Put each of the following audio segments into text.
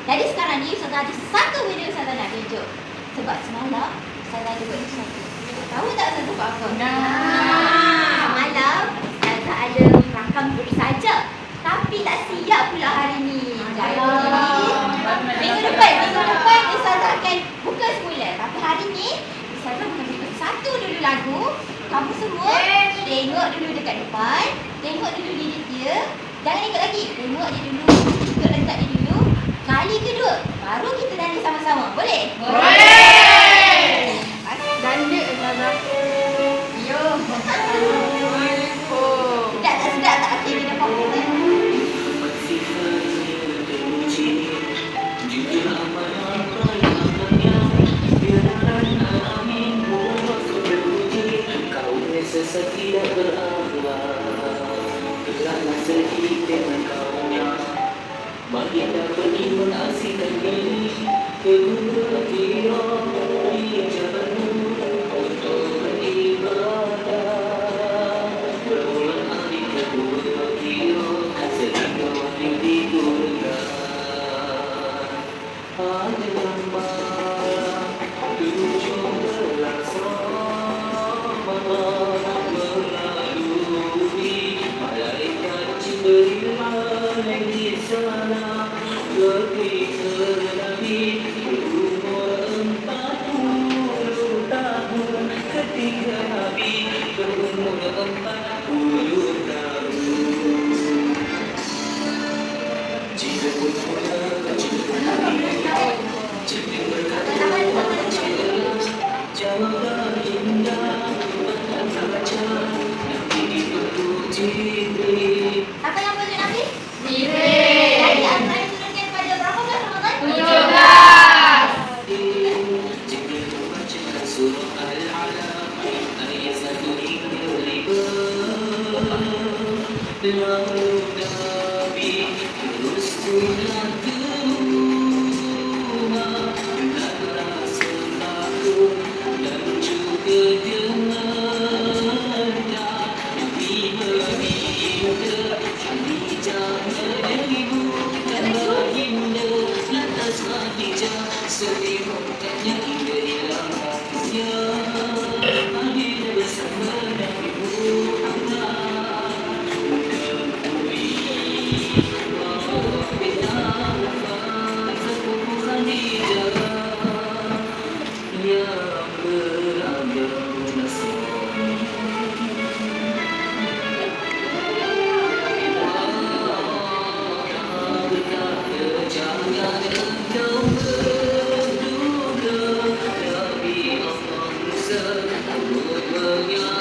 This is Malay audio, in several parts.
Jadi sekarang ni Ustazah ada satu video Ustazah nak tunjuk. Sebab semalam Ustazah ada buat sesuatu. Tahu tak Ustazah buat apa? Semalam Ustazah ada rakam grup saja, tapi tak siap pula hari ni. Jadi minggu depan Ustazah akan buka semula. Tapi hari ni Ustazah akan buka satu dulu lagu. Kamu semua tengok dulu dekat depan, tengok dulu diri dia. Jangan ikut lagi, tengok dia dulu, ikut letak dia dulu. Kali kedua, baru kita nyanyi sama-sama. Boleh? Boleh! Ganda Ustazah. Yo. Sedap tak sedap tak? Okey, kita fokus. Tidak berakhlak, kerana sedikit engkaunya baginda pergi mengasihkan diri ke akhirat di jalan untuk beribadah. Berulang hari kedua akhirat sehingga waktu digulirkan. Ada gambar 17 beriman di sana ketika Nabi berumur 40 tahun. Ketika Nabi berumur 40 tahun. Jika pun cinta Nabi, cinta berkata jangan indah baca Nabi dipuji. Apa yang boleh Nabi? Jibril. Jadi apa yang turunkan pada berapa bulan Ramadan? 17. Jika membacakan surah Al-Alaq ayat 1 hingga 5, lalu Nabi terus pulang ke rumah dengan rasa takut dan juga dengar Nabi meminta Khadijah ibu dan baginda lantas Khadijah sedih mukanya hingga hilang hatinya. Hadir bersama Nabi Muhammad menemui bin Affan sepupu Khadijah yang beragama Nasrani. Jangan engkau menduga Nabi Allah Musa takut mengalaminya.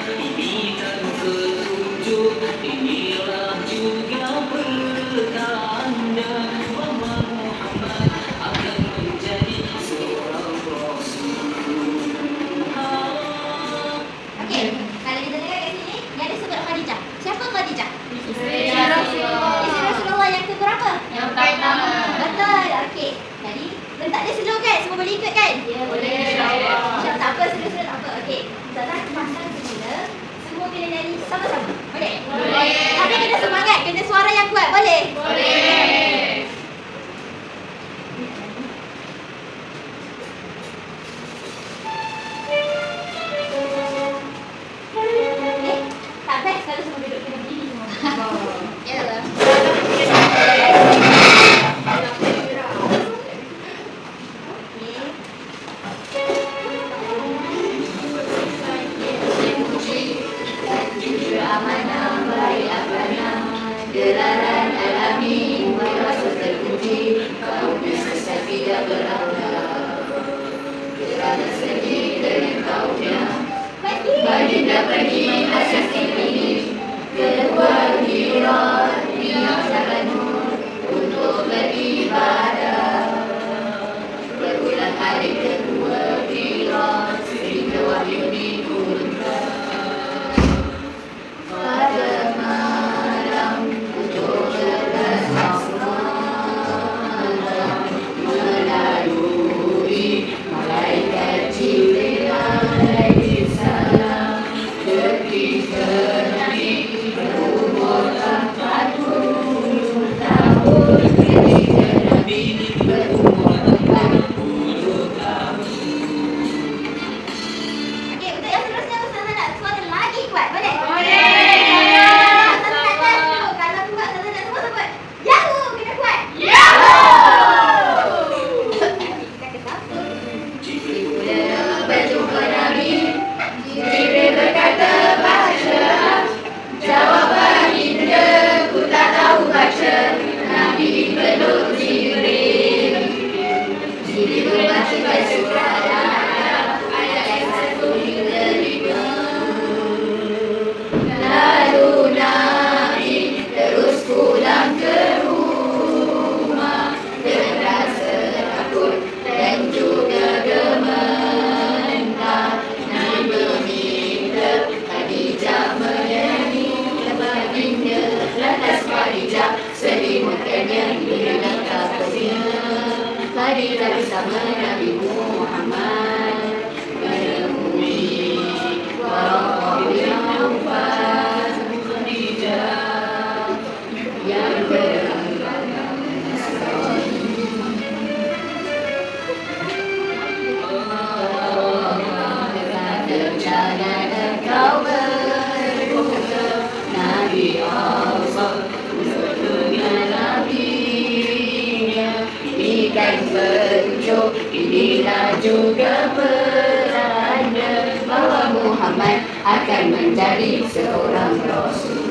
Ini kan petunjuk, inilah juga pertanda bahwa Muhammad akan menjadi seorang Rasul. Okey, kalau kita dengar kat sini, ni ada sebut Khadijah. Siapa Khadijah? Isteri Isteri Rasulullah yang keberapa? Yang pertama. Betul. Okey. Jadi letak dia slow kan? Semua boleh ikut kan? Boleh, insyaAllah. Tak apa, slow-slow tak apa. Okey. Ustazah pasang semula. Semua kena nyanyi sama-sama. Boleh? Boleh. Tapi kena semangat, kena suara yang kuat. Boleh? Boleh. Tak best kalau semua duduk kena berdiri semua. Yalah. Amanah baik amanah gelaran alami merasa terpuji kau bisa tidak berakhlak kerana sedih dengan kaumnya baginda pergi asas ini keluar hira Nabi Allah dunia nabinya. Ini kan petunjuk, inilah juga perannya bahwa Muhammad akan menjadi seorang Rasul.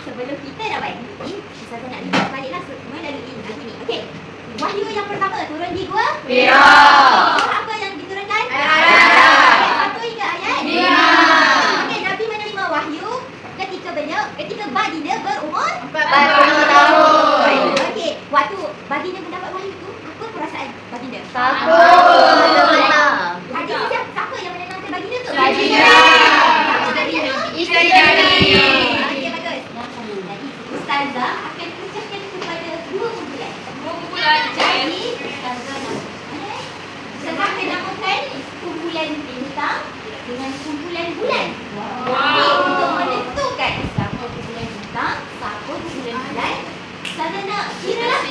Sebelum kita nak baik ini, saya nak lihat baliklah semua lalu ini. Okey. Wahyu yang pertama turun di Gua Hira. Surah apa yang diturunkan? Ayat 1 hingga ayat 5. Okey, Nabi menerima wahyu ketika baginda berumur 40 tahun. Okey, waktu baginda mendapat wahyu tu, apa perasaan baginda? Takut. Hadis siapa yang menenangkan baginda tu? Baginda. Isteri Nabi. Okey, bagus. Jadi, Ustazah akan pecahkan kepada 2 kumpulan. Jadi, Ustazah nak namakan kumpulan bintang dengan kumpulan bulan. Okey, untuk menentukan siapa kumpulan bintang, siapa kumpulan bulan, Ustazah nak kira lah.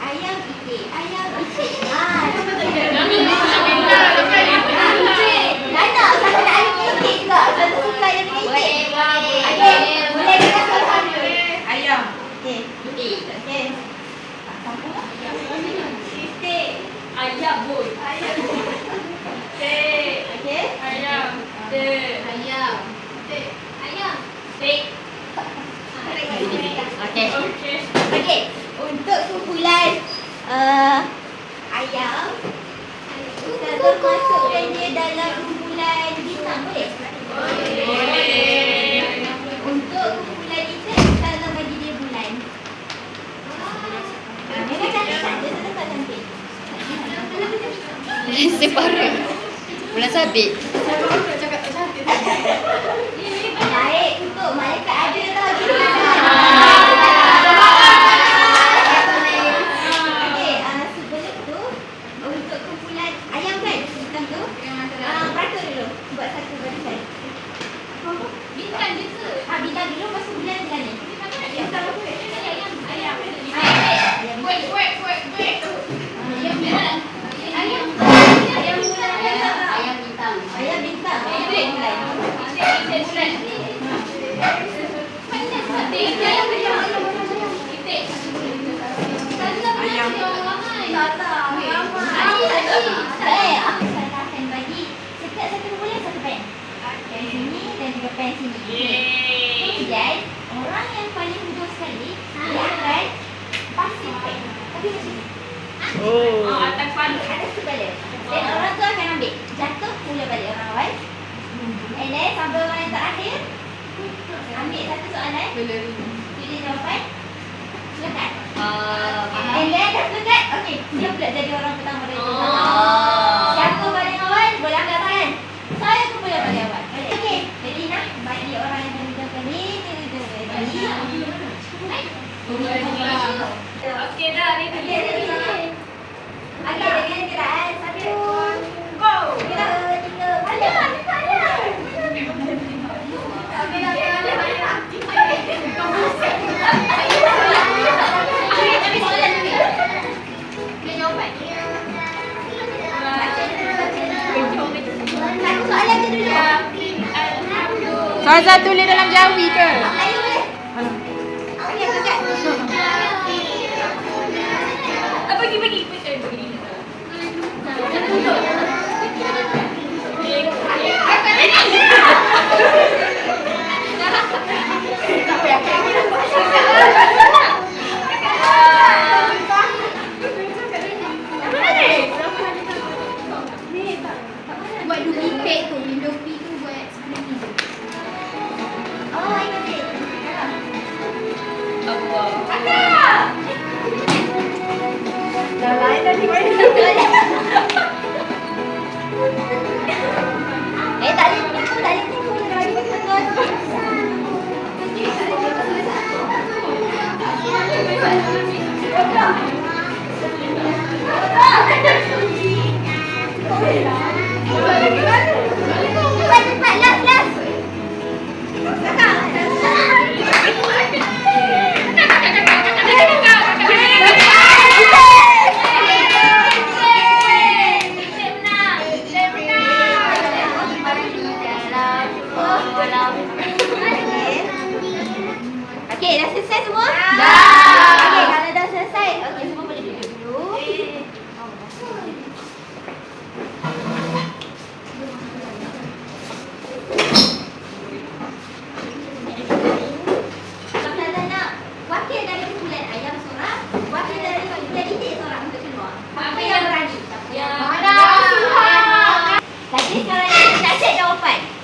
Ayam itik, ayam itik. Nana, Ustazah nak ayam itik juga. Ustazah suka ayam itik. Okey, boleh kita soalan. Ayam. Okey. Okey. Itik. Ayam bun. Okey. Okey. Ayam. Tik. Ayam. Ayam. Tik. Okey. Okey. Okey. Untuk kumpulan ayam, Ustazah masukkan dia dalam kumpulan bintang, boleh? Boleh. Untuk kumpulan itik, Ustazah bagi dia bulan. Memang cantik tak? Dia tetap cantik. Separuh. Bulan sabit. Baik, untuk malaikat ada tau di sana. Okey, sebelum tu untuk kumpulan ayam kan bintang tu, peratur dulu buat satu barisan. Bintang je ke? Bintang dulu masuk bulan ni. Bintang apa? Ayam. Ayam. Kuek. Ayam bintang. Ayam bintang. Ayam bintang. Itik. Bulan. Itik bulan. Aku akan bagi setiap satu bulan satu pen. Pen sini dan juga pen sini. Kemudian orang yang paling hujung sekali dia akan pasang pen. Tapi macam ni. Atas kepala. Atas kepala. Dan orang tu akan ambil. Jatuh mula balik orang awal. And then sampai orang yang terakhir ambil satu soalan. Pilih jawapan. Silakan. And then dah selesai. Okey, dia pula jadi orang pertama dari tu. Siapa paling awal boleh angkat tangan. Saya pun boleh paling awal. Okey, jadi nak bagi orang yang berhujung kali. Okey dah ni. Okey, dengan kiraan 1, Go. 2, 3. Satu soalan je dulu. Ustazah tulis dalam jawi ke? Melayu boleh? Okey, kakak. Bagi. Buat duplicate tu, Windows P tu buat sebenarnya. Oh, I got it. Allah. Kakak! Dah lain dah ni. Tak boleh tipu. Lagi betul. Cepat, last.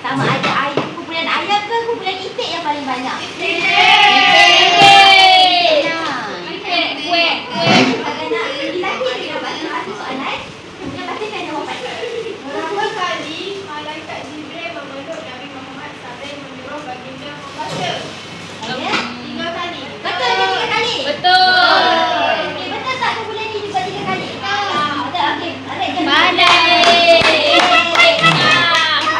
Sama ada ayam, kumpulan ayam ke kumpulan itik yang paling banyak? Itik. Kue. Kalau nak lelaki dia bantu soalan. Kemudian pasti kena jawapan. Berapa kali malaikat Jibril memeluk Nabi Muhammad sambil menyuruh baginda membaca? Ya? 3 kali. Betul ke 3 kali? Betul. Okey, betul tak kumpulan ni juga 3 kali? Betul. Okey. Alright, jangan. Pandai.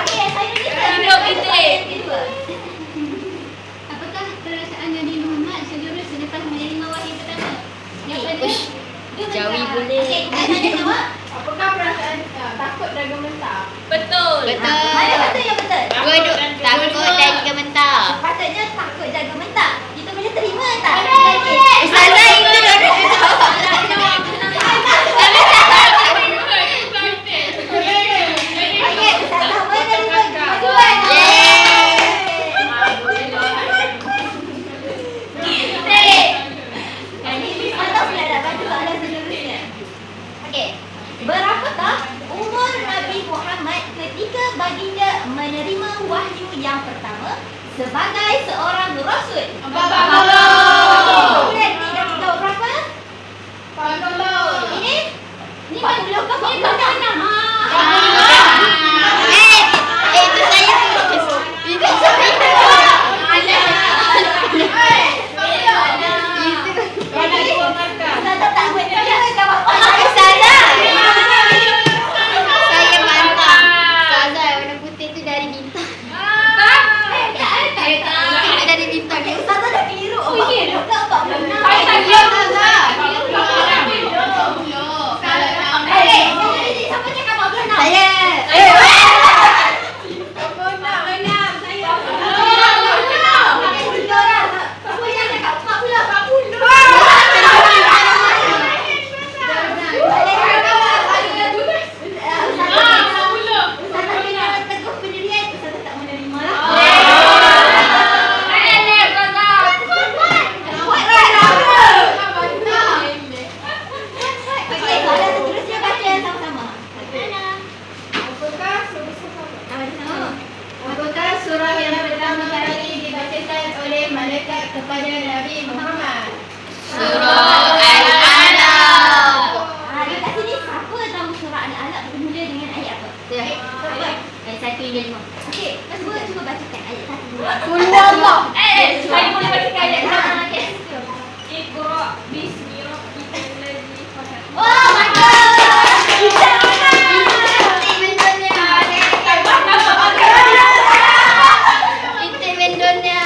Okey, saya ni Hidup itik. kedua. Apakah perasaan Nabi Muhammad sejurus selepas menerima wahyu pertama? Yang Okey. pertama, Jawi boleh. Okey, kita jawab. apakah perasaan takut dan gemetar? Betul. Mana betul yang betul? Dua-dua. Takut dan gemetar. Patutnya takut dan gemetar. Kita boleh terima tak? Ustazah itu dua-dua jawab. Okey, Ustazah menerima dua-dua. Ini Ustazah pula nak bantu soalan seterusnya. Okey, berapakah umur Nabi Muhammad ketika baginda menerima wahyu yang pertama sebagai seorang rasul? Kemudian tidak tahu berapa? Ini 40 ke 46? Itu saya. Itu saya. Ustazah tak buat dia jawapan. Ustazah. Saya mantap. Ustazah, warna putih tu dari bintang. Itu dari bintang. Ustazah dah keliru. 40 ke 46? Saya tak kira, Ustazah. Okey, jadi siapa cakap 46? Saya. Apakah surah yang pertama kali dibacakan oleh malaikat kepada Nabi Muhammad? Surah Al-Alaq. Dekat sini siapa tahu surah Al-Alaq bermula dengan ayat apa? Ayat 1 hingga 5. Okey, cuba bacakan ayat 1 dulu. Saya boleh baca ayat Okey. Iqra bismi rabbikal ladzi khalaq. Oh, mantap. Kita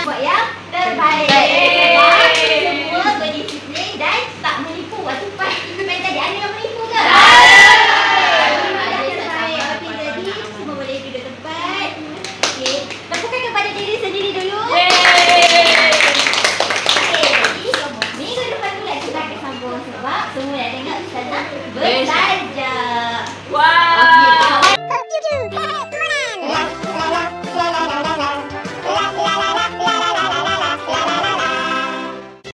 buat yang terbaik. Sebab semua berdisiplin dan tak menipu. Waktu pas main tadi ada yang menipu ke? Terbaik. Okey, jadi semua boleh duduk tempat. Okey, lakukan kepada diri sendiri dulu. Okey, jadi minggu depan pula kita akan sambung sebab semua nak tengok Ustazah bertanding.